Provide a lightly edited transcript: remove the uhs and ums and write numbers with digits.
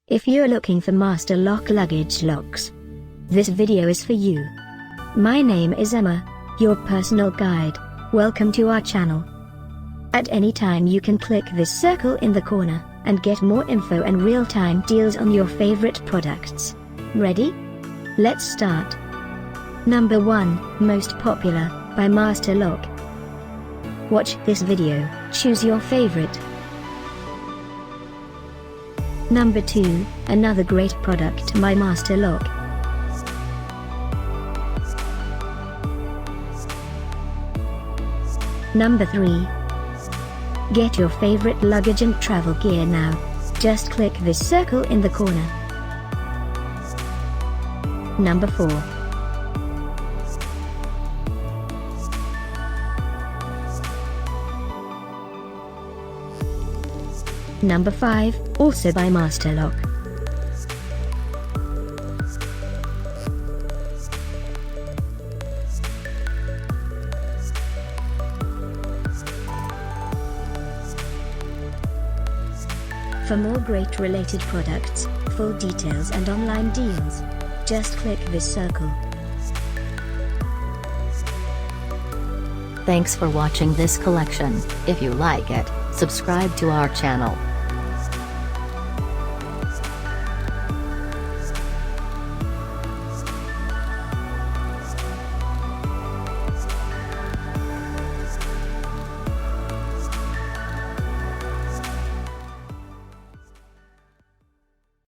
If you're looking for master lock luggage locks, this video is for you. My name is Emma, your personal guide. Welcome to our channel. At any time you can click this circle in the corner, and get more info and real-time deals on your favorite products. Ready? Let's start. Number 1, Most Popular, by Master Lock. Watch this video, choose your favorite. Number 2, another great product by Master Lock. Number 3. Get your favorite luggage and travel gear now. Just click this circle in the corner. Number 4. Number 5, also by Master Lock. For more great related products, full details and online deals, just click this circle. Thanks for watching this collection. If you like it, subscribe to our channel.